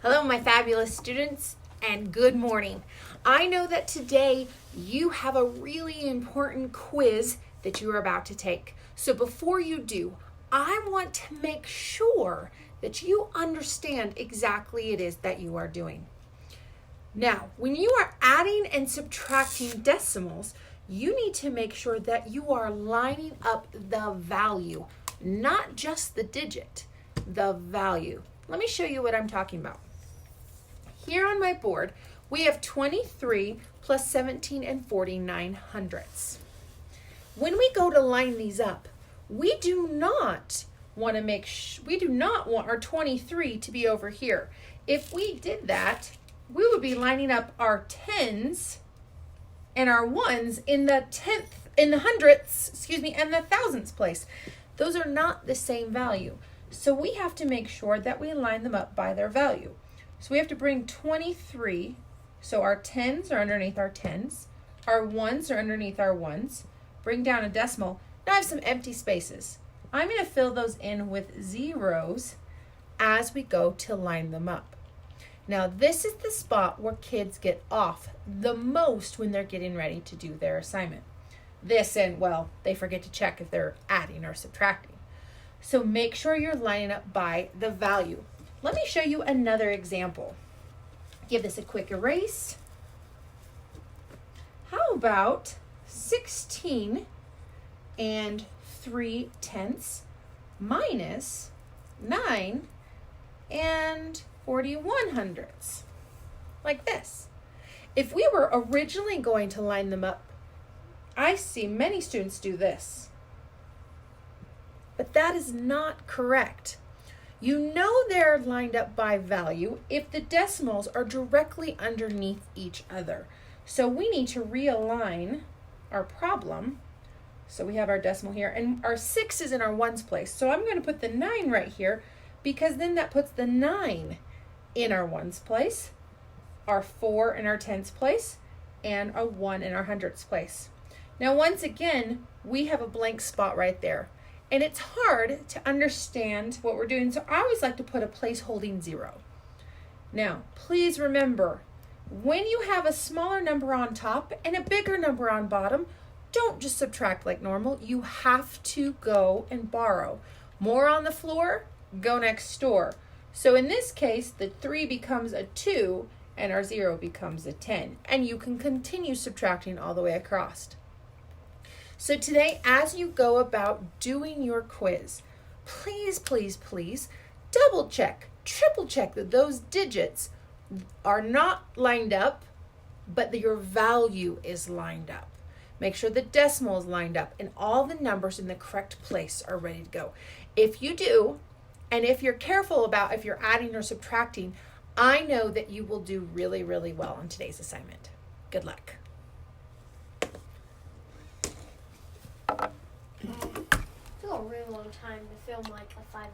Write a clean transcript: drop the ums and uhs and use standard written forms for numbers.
Hello, my fabulous students, and good morning. I know that today you have a really important quiz that you are about to take. So before you do, I want to make sure that you understand exactly it is that you are doing. Now, when you are adding and subtracting decimals, you need to make sure that you are lining up the value, not just the digit, the value. Let me show you what I'm talking about. Here on my board, we have 23 plus 17 and 49 hundredths. When we go to line these up, we do not want our 23 to be over here. If we did that, we would be lining up our tens and our ones in the hundredths, and the thousandths place. Those are not the same value. So we have to make sure that we line them up by their value. So we have to bring 23, so our tens are underneath our tens, our ones are underneath our ones, bring down a decimal. Now I have some empty spaces. I'm going to fill those in with zeros as we go to line them up. Now this is the spot where kids get off the most when they're getting ready to do their assignment. This and, well, they forget to check if they're adding or subtracting. So make sure you're lining up by the value. Let me show you another example. Give this a quick erase. How about 16 and 3/10 minus 9 and 41 hundredths? Like this. If we were originally going to line them up, I see many students do this. But that is not correct. You know they're lined up by value if the decimals are directly underneath each other. So we need to realign our problem. So we have our decimal here, and our 6 is in our ones place. So I'm going to put the 9 right here, because then that puts the 9 in our ones place, our 4 in our tens place, and a 1 in our hundredths place. Now once again, we have a blank spot right there. And it's hard to understand what we're doing, so I always like to put a place holding 0. Now, please remember, when you have a smaller number on top and a bigger number on bottom, don't just subtract like normal. You have to go and borrow. More on the floor, go next door. So in this case, the 3 becomes a 2 and our 0 becomes a 10. And you can continue subtracting all the way across. So today, as you go about doing your quiz, please, please, please double check, triple check that those digits are not lined up, but that your value is lined up. Make sure the decimal is lined up and all the numbers in the correct place are ready to go. If you do, and if you're careful about if you're adding or subtracting, I know that you will do really, really well on today's assignment. Good luck. It took a really long time to film like a 5